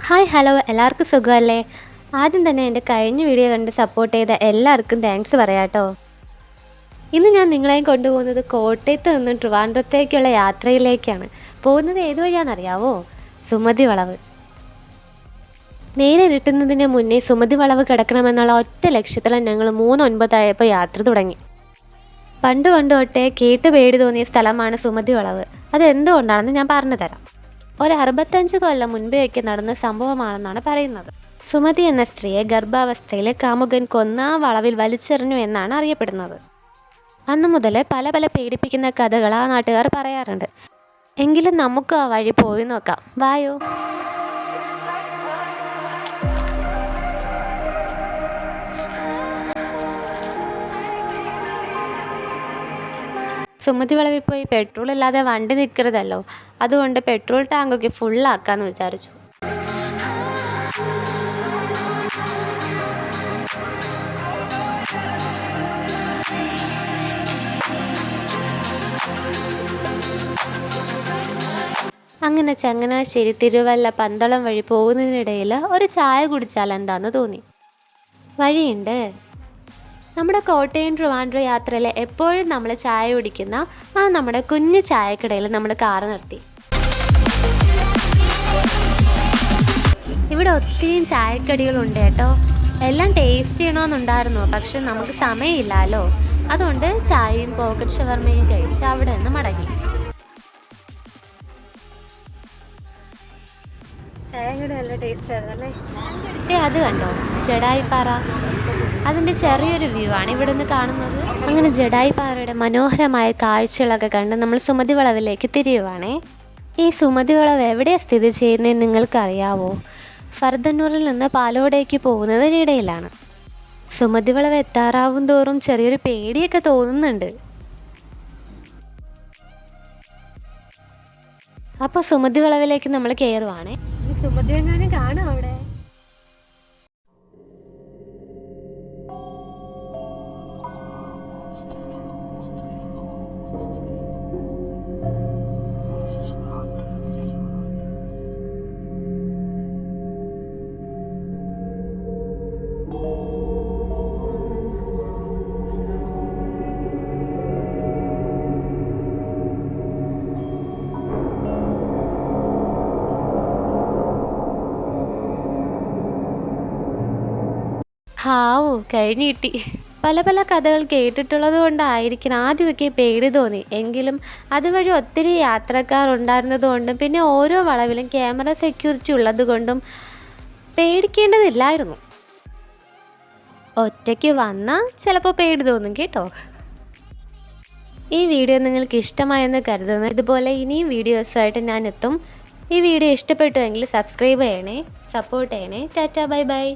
Hi hello, എല്ലാവർക്കും സുഖമല്ലേ? ആദ്യം തന്നെ എൻ്റെ കഴിഞ്ഞ വീഡിയോ കണ്ട് സപ്പോർട്ട് ചെയ്ത എല്ലാവർക്കും താങ്ക്സ് പറയാട്ടോ. ഇന്ന് ഞാൻ നിങ്ങളെയും കൊണ്ടുപോകുന്നത് കോട്ടയത്ത് നിന്ന് ട്രിവാൻഡ്രത്തേക്കുള്ള യാത്രയിലേക്കാണ്. പോകുന്നത് ഏത് വഴിയാണെന്നറിയാവോ? സുമതി വളവ്. നേരെ ഇരുട്ടുന്നതിന് മുന്നേ സുമതി വളവ് കിടക്കണമെന്നുള്ള ഒറ്റ ലക്ഷ്യത്തിലാണ് ഞങ്ങൾ 3:09 യാത്ര തുടങ്ങി. പണ്ട് തൊട്ടേ കേട്ട് പേടി തോന്നിയ സ്ഥലമാണ് സുമതി വളവ്. അതെന്തുകൊണ്ടാണെന്ന് ഞാൻ പറഞ്ഞു തരാം. ഒരു 65 കൊല്ലം മുൻപേയൊക്കെ നടന്ന സംഭവമാണെന്നാണ് പറയുന്നത്. സുമതി എന്ന സ്ത്രീയെ ഗർഭാവസ്ഥയിൽ കാമുകൻ കൊന്ന ആ വളവിൽ വലിച്ചെറിഞ്ഞു എന്നാണ് അറിയപ്പെടുന്നത്. അന്നു മുതൽ പല പേടിപ്പിക്കുന്ന കഥകൾ ആ നാട്ടുകാർ പറയാറുണ്ട്. എങ്കിലും നമുക്ക് ആ വഴി പോയി നോക്കാം, വായോ. സുമതി വളവിൽ പോയി പെട്രോൾ ഇല്ലാതെ വണ്ടി നിൽക്കരുതല്ലോ, അതുകൊണ്ട് പെട്രോൾ ടാങ്കൊക്കെ ഫുള്ളാക്കാന്ന് വിചാരിച്ചു. അങ്ങനെ ചങ്ങനാശ്ശേരി, തിരുവല്ല, പന്തളം വഴി പോകുന്നതിനിടയിൽ ഒരു ചായ കുടിച്ചാൽ എന്താന്ന് തോന്നി. വഴിയുണ്ട്. നമ്മുടെ കോട്ടയം ട്രിവാൻഡ്രം യാത്രയിൽ എപ്പോഴും നമ്മൾ ചായ കുടിക്കുന്ന നമ്മുടെ കുഞ്ഞു ചായക്കടയിൽ നമ്മൾ കാറ് നിർത്തി. ഇവിടെ ഒത്തിരിയും ചായക്കടികളുണ്ട് കേട്ടോ. എല്ലാം ടേസ്റ്റ് ചെയ്യണമെന്നുണ്ടായിരുന്നു, പക്ഷെ നമുക്ക് സമയമില്ലല്ലോ. അതുകൊണ്ട് ചായയും പോക്കറ്റ് ഷവർമയും കഴിച്ച് അവിടെ നിന്ന് മടങ്ങി. നല്ല ടേസ്റ്റ് ആയിരുന്നല്ലേ. അത് കണ്ടോ, ജഡായിപ്പാറ. അതിൻ്റെ ചെറിയൊരു വ്യൂ ആണ് ഇവിടെ നിന്ന് കാണുന്നത്. അങ്ങനെ ജഡായിപ്പാറയുടെ മനോഹരമായ കാഴ്ചകളൊക്കെ കണ്ട് നമ്മൾ സുമതി വളവിലേക്ക് തിരിയുവാണേ. ഈ സുമതി വളവ് എവിടെയാണ് സ്ഥിതി ചെയ്യുന്നതെന്ന് നിങ്ങൾക്കറിയാവോ? ഫർദന്നൂറിൽ നിന്ന് പാലോടേക്ക് പോകുന്നതിനിടയിലാണ്. സുമതി വളവ് എത്താറാവും തോറും ചെറിയൊരു പേടിയൊക്കെ തോന്നുന്നുണ്ട്. അപ്പോൾ സുമതി വളവിലേക്ക് നമ്മൾ കയറുവാണേ. സുമതി എങ്ങാനും കാണാം അവിടെ. ഹാവൂ, കഴിഞ്ഞു കിട്ടി. പല കഥകൾ കേട്ടിട്ടുള്ളത് കൊണ്ടായിരിക്കണം ആദ്യമൊക്കെ പേടി തോന്നി. എങ്കിലും അതുവഴി ഒത്തിരി യാത്രക്കാർ ഉണ്ടായിരുന്നത് കൊണ്ടും പിന്നെ ഓരോ വളവിലും ക്യാമറ സെക്യൂരിറ്റി ഉള്ളത് കൊണ്ടും പേടിക്കേണ്ടതില്ലായിരുന്നു. ഒറ്റയ്ക്ക് വന്നാൽ ചിലപ്പോൾ പേടി തോന്നും കേട്ടോ. ഈ വീഡിയോ നിങ്ങൾക്ക് ഇഷ്ടമായെന്ന് കരുതുന്നു. ഇതുപോലെ ഇനിയും വീഡിയോസായിട്ട് ഞാൻ എത്തും. ഈ വീഡിയോ ഇഷ്ടപ്പെട്ടുവെങ്കിൽ സബ്സ്ക്രൈബ് ചെയ്യണേ, സപ്പോർട്ട് ചെയ്യണേ. Tata, bye bye.